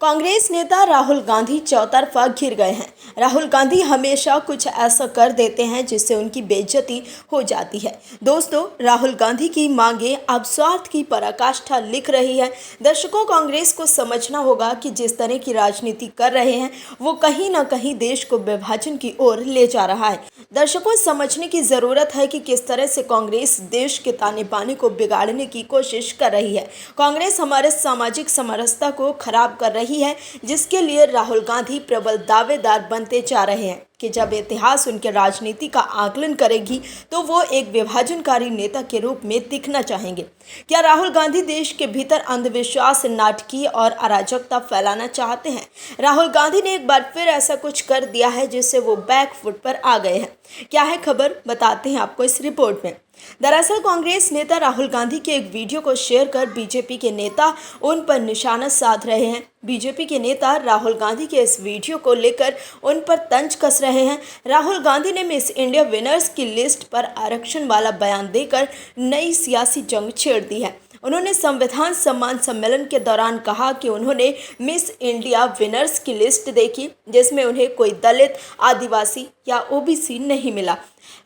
कांग्रेस नेता राहुल गांधी चौतरफा घिर गए हैं। राहुल गांधी हमेशा कुछ ऐसा कर देते हैं जिससे उनकी बेइज्जती हो जाती है। दोस्तों, राहुल गांधी की मांगे अब स्वार्थ की पराकाष्ठा लिख रही है। दर्शकों, कांग्रेस को समझना होगा कि जिस तरह की राजनीति कर रहे हैं वो कहीं ना कहीं देश को विभाजन की ओर ले जा रहा है। दर्शकों, समझने की जरूरत है कि किस तरह से कांग्रेस देश के ताने बाने को बिगाड़ने की कोशिश कर रही है। कांग्रेस हमारे सामाजिक समरसता को खराब कर रही है, जिसके लिए राहुल गांधी प्रबल दावेदार बनते जा रहे हैं कि जब इतिहास उनके राजनीति का आकलन करेगी तो वो एक विभाजनकारी नेता के रूप में दिखना चाहेंगे। क्या राहुल गांधी देश के भीतर अंधविश्वास, नाटकीय और अराजकता फैलाना चाहते हैं? राहुल गांधी ने एक बार फिर ऐसा कुछ कर दिया है जिससे वो बैकफुट पर आ गए हैं। क्या है खबर, बताते हैं आपको इस रिपोर्ट में। दरअसल कांग्रेस नेता राहुल गांधी के एक वीडियो को शेयर कर बीजेपी के नेता उन पर निशाना साध रहे हैं। बीजेपी के नेता राहुल गांधी के इस वीडियो को लेकर उन पर तंज कस रहे हैं। राहुल गांधी ने मिस इंडिया विनर्स की लिस्ट पर आरक्षण वाला बयान देकर नई सियासी जंग छेड़ दी है। उन्होंने संविधान सम्मान सम्मेलन के दौरान कहा कि उन्होंने मिस इंडिया विनर्स की लिस्ट देखी जिसमें उन्हें कोई दलित, आदिवासी या ओबीसी नहीं मिला।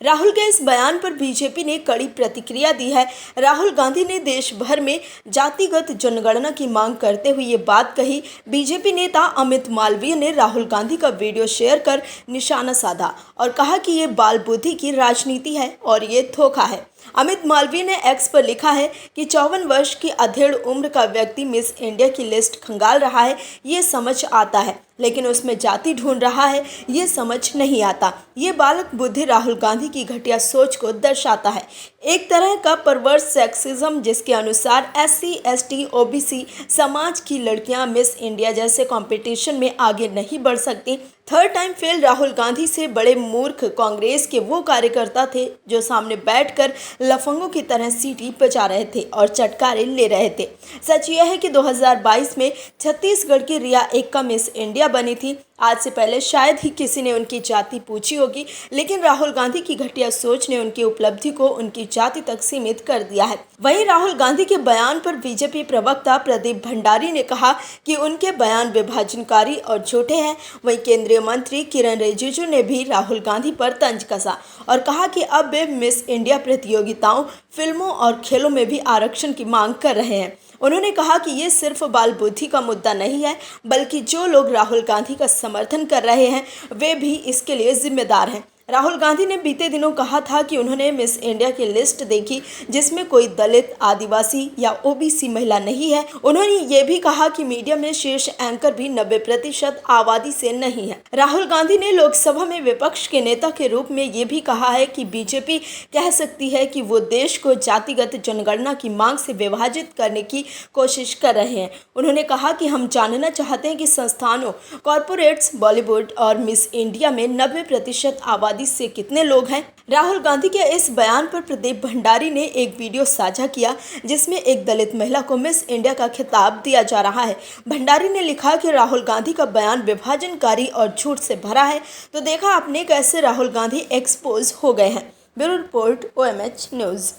राहुल के इस बयान पर बीजेपी ने कड़ी प्रतिक्रिया दी है। राहुल गांधी ने देश भर में जातिगत जनगणना की मांग करते हुए ये बात कही। बीजेपी नेता अमित मालवीय ने राहुल गांधी का वीडियो शेयर कर निशाना साधा और कहा कि ये बाल बुद्धि की राजनीति है और ये धोखा है। अमित मालवीय ने एक्स पर लिखा है कि 54 वर्ष की अधेड़ उम्र का व्यक्ति मिस इंडिया की लिस्ट खंगाल रहा है, ये समझ आता है, लेकिन उसमें जाति ढूंढ रहा है, ये समझ नहीं आता। ये बालक बुद्धि राहुल गांधी की घटिया सोच को दर्शाता है, एक तरह का परवर्स सेक्सिज्म जिसके अनुसार SC, ST, OBC समाज की लड़कियां मिस इंडिया जैसे कंपटीशन में आगे नहीं बढ़ सकती। Third time fail Rahul Gandhi से बड़े मूर्ख कांग्रेस के वो कार्यकर्ता थे जो सामने बैठकर लफंगों की तरह सीटी बजा रहे थे और चटकारे ले रहे थे। सच यह है कि 2022 में छत्तीसगढ़ की रिया एक्का मिस इंडिया बनी थी। आज से पहले शायद ही किसी ने उनकी जाति पूछी होगी, लेकिन राहुल गांधी की घटिया सोच ने उनकी उपलब्धि को उनकी जाति तक सीमित कर दिया है। वहीं राहुल गांधी के बयान पर बीजेपी प्रवक्ता प्रदीप भंडारी ने कहा कि उनके बयान विभाजनकारी और झूठे हैं। वहीं केंद्रीय मंत्री किरण रिजिजू ने भी राहुल गांधी पर तंज कसा और कहा कि अब वे मिस इंडिया प्रतियोगिताओं, फिल्मों और खेलों में भी आरक्षण की मांग कर रहे हैं। उन्होंने कहा कि ये सिर्फ बाल बुद्धि का मुद्दा नहीं है, बल्कि जो लोग राहुल गांधी का समर्थन कर रहे हैं वे भी इसके लिए जिम्मेदार हैं। राहुल गांधी ने बीते दिनों कहा था कि उन्होंने मिस इंडिया की लिस्ट देखी जिसमें कोई दलित, आदिवासी या ओबीसी महिला नहीं है। उन्होंने ये भी कहा कि मीडिया में शीर्ष एंकर भी 90% आबादी से नहीं है। राहुल गांधी ने लोकसभा में विपक्ष के नेता के रूप में ये भी कहा है कि बीजेपी कह सकती है कि वो देश को जातिगत जनगणना की मांग से विभाजित करने की कोशिश कर रहे हैं। उन्होंने कहा कि हम जानना चाहते हैं कि संस्थानों, कॉरपोरेट्स, बॉलीवुड और मिस इंडिया में 90% आबादी से कितने लोग हैं। राहुल गांधी के इस बयान पर प्रदीप भंडारी ने एक वीडियो साझा किया जिसमें एक दलित महिला को मिस इंडिया का खिताब दिया जा रहा है। भंडारी ने लिखा कि राहुल गांधी का बयान विभाजनकारी और झूठ से भरा है। तो देखा आपने कैसे राहुल गांधी एक्सपोज हो गए हैं। Bureau report, OMH news.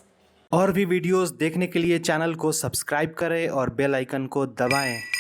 और भी वीडियोस देखने के लिए चैनल को सब्सक्राइब करें और बेल आइकन को दबाएं।